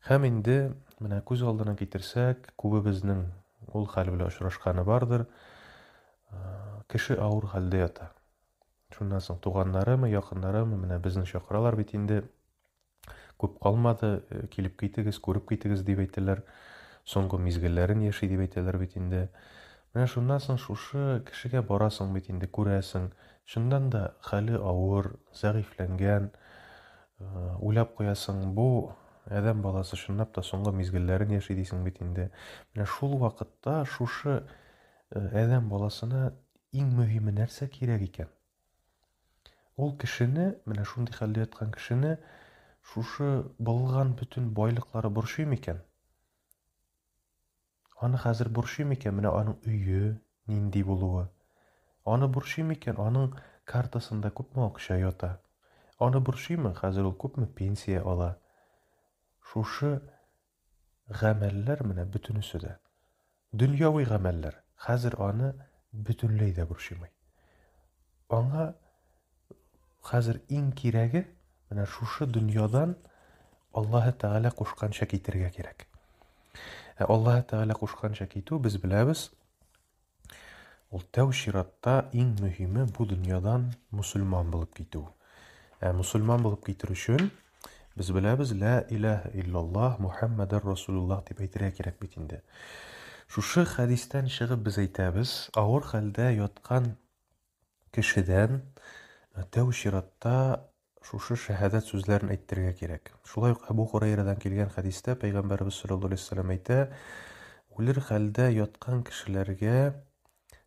Һәм инде менә күз алдына китерсәк, күбебезнең ул хәл белән очрашканы бардыр. Кеше авыр хәлдә ята. Шуннан соң туганнарымы, якыннарымы менә безне чакыралар бит инде. Күп калмады, килеп китегез, күреп китегез дип әйтәләр. Соңгы мизгелләрен яши дип әйтәләр бит инде. Менә шуннан соң шушы кешегә барасың бит инде, күрәсең. Шундан да хәле авыр, зәгыйфләнгән, уйлап куясың, бу адәм баласы чынлап та соңгы мизгелләрен яши дисең бит инде. Менә шул вакытта шушы адәм баласына иң мөһиме нәрсә кирәк икән? Ул кешене, менә шундый хәлдә яткан кешене, шушы булган бөтен байлыклары борчый микән? Аны хәзер борчый микән менә аның өйе нинди булуы? Аны борчый микән аның картасында күпме акча ята? Аны борчыймы хәзер ул күпме пенсия ала? Шушы гамәлләр менә бөтенесе дә. Дөньяви гамәлләр. Хәзер аны бөтенләй дә борчымый. Аңа хәзер иң кирәге менә шушы дөньядан Аллаһы Тәгалә кушканча китергә кирәк. Аллаһы Тәгалә кушканча китү без беләбез. Ул тәү чиратта иң мөһиме бу дөньядан мусульман булып китү. Мусульман булып китер өчен без беләбез ла илаһа иллаллаһ Мухаммадар Расулуллаһ дип әйтергә кирәк бит инде. Шушы хәдистән чыгып без әйтәбез, авыр хәлдә яткан кешедән тәү чиратта шушы шәһадәт сүзләрен әйтергә кирәк. Шулай ук Абу Хурайрадан килгән хәдистә Пәйгамбәрбез саллаллаһу алейһи ва саллям әйтә, үлер хәлдә яткан кешеләргә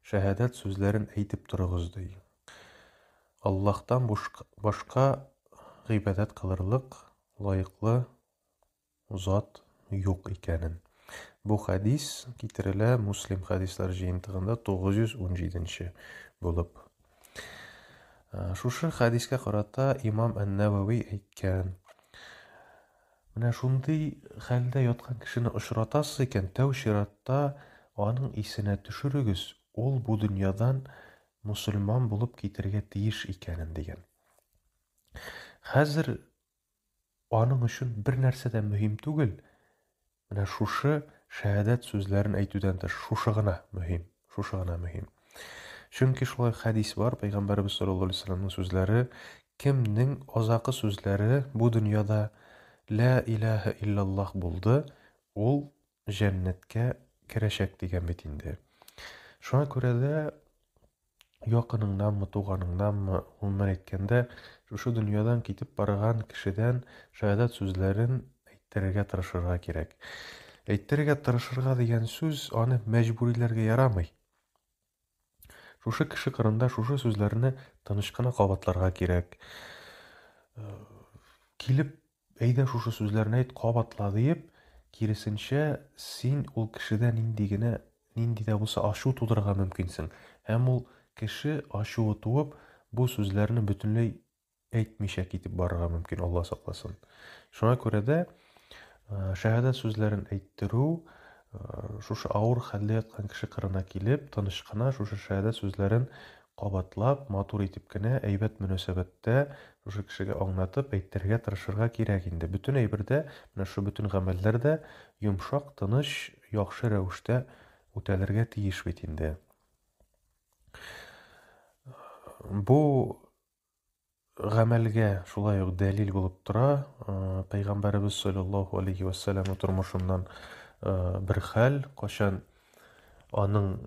шәһадәт сүзләрен әйтеп торыгыз ди. Аллаһтан башка гыйбадәт кылырлык лаеклы зат юк икәнен. Бу хәдис китерелә Муслим хәдисләр җыентыгында 917-нче булып. Шушы хәдискә карата Имам Ан-Навави әйткән. Менә шундый хәлдә яткан кешене очратасыз икән, тәү чиратта аның исенә төшерегез, ул бу дөньядан мусульман булып китергә тиеш икәнен дигән. Хәзер аның өчен бер нәрсә дә мөһим түгел. Менә шушы шәһадәт сүзләрен әйтүдән тыш шушы гына мөһим. Чөнки шулай хәдис бар, Пәйгамбәрбез саллаллаһу алейһи ва саллямның сүзләре, кемнең азакы сүзләре бу дөньяда ла илаһа иллаллаһ булды, ул җәннәткә керәчәк дигән бит инде. Шуңа күрә дә якыныңнанмы, туганыңнанмы, гомумән әйткәндә, шушы дөньядан китеп барган кешедән шәһадәт сүзләрен әйтергә тырышырга кирәк. Әйтергә тырышырга дигән сүз аны мәҗбүриләргә ярамый. Шушы кеше кырында шушы сүзләрне тыныч кына кабатларга кирәк. Килеп, әйдә шушы сүзләрне әйт, кабатла диеп, киресенчә син ул кешедә нинди дә булса ачу тудырырга мөмкинсең. Һәм ул кеше ачуы туып, бу сүзләрне бөтенләй әйтмичә китеп барырга мөмкин, Алла сакласын. Шуңа күрә дә шәһадәт сүзләрен әйттерү, шушы авыр хәлдә яткан кеше кырына килеп, тыныч кына шушы шәһадәт сүзләрен кабатлап, матур итеп кенә, әйбәт мөнәсәбәттә шушы кешегә аңлатып әйтергә тырышырга кирәк инде. Бөтен әйбердә, менә шу бөтен гамәлләрдә йомшак, тыныч, яхшы рәвештә үтәлергә тиеш бит инде. Бу гамәлгә шулай ук дәлил булып тора. Пәйгамбәрбез саллаллаһу алейһи ва саллям тормышыннан бер хәл, качан аның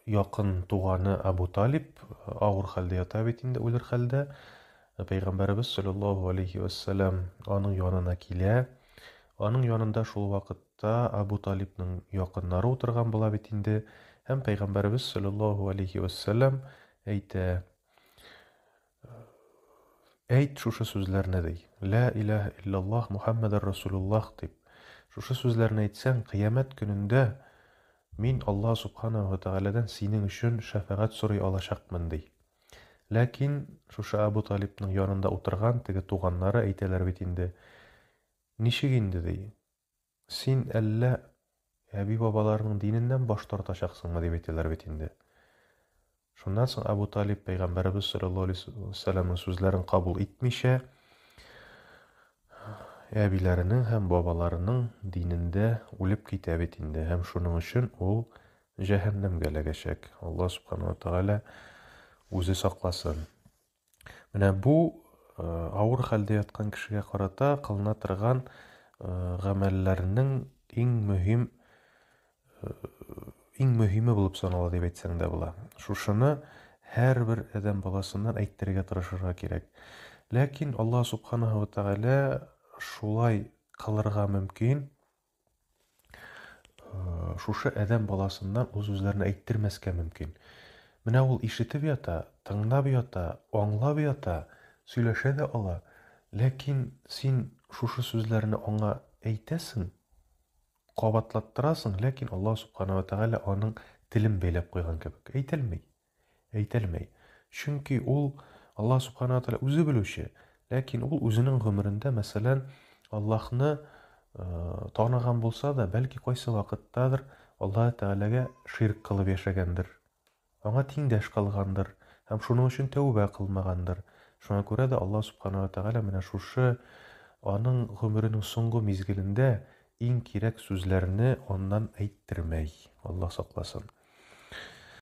якын туганы Абу Талиб авыр хәлдә ята бит инде, үлер хәлдә. Пәйгамбәрбез саллаллаһу алейһи ва саллям аның янына килә. Аның янында шул вакытта Абу Талибның якыннары утырган була бит инде. Һәм Пәйгамбәрбез саллаллаһу алейһи ва саллям әйтә: әйт шушы сүзләрне ди. Ла илаһа иллаллаһ Мухаммадар Расулуллаһ дип. Шушы сүзләрне әйтсәң, кыямәт көнендә мин Аллаһ субханаһу ва тәгаләдән синең өчен шәфәгать сорый алачакмын ди. Ләкин шушы Абу Талибның янында утырган теге туганнары әйтәләр бит инде: ничек инде ди? Син әллә әби-бабаларның диненнән баш тартачаксыңмы дип әйтәләр бит инде. Шуннан соң Абу Талиб Пәйгамбәрбез саллаллаһу алейһи ва саллямның сүзләрен кабул итмичә, әбиләренең һәм бабаларының динендә үлеп китә бит инде, һәм шуның өчен ул җәһәннәмгә эләгәчәк. Алла Субхана ва Тәгалә үзе сакласын. Менә бу авыр хәлдә яткан кешегә карата кылына торган гамәлләрнең иң мөһиме булып санала дип әйтсәң дә була. Шушыны һәрбер адәм баласыннан әйттерергә тырышырга кирәк. Ләкин Алла Субханаһу ва Тәгалә шулай кылырга мөмкин, шушы адәм баласыннан үз сүзләрне әйттермәскә мөмкин. Менә ул ишетеп ята, тыңлап ята, аңлап ята, сөйләшә дә ала. Ләкин син шушы сүзләрне аңа әйтәсең, кабатлаттырасың, ләкин Алла Субхана ва Тәгалә аның телен бәйләп куйган кебек. Әйтелмәй. Чөнки ул Алла Субхана ва Тәгалә үзе белүче, ләкин ул үзенең гомерендә, мәсәлән, Аллаһны таныган булса да, бәлки кайсы вакыттадыр Алла Тәгаләгә ширк кылып яшәгәндер. Аңа тиңдәш кылгандыр, һәм шуның өчен тәүбә кылмагандыр. Шуңа күрә дә Алла Субхана ва Тәгалә менә шушы аның гомеренең соңгы мизгелендә иң кирәк сүзләрне аннан әйттермәй. Алла сакласын.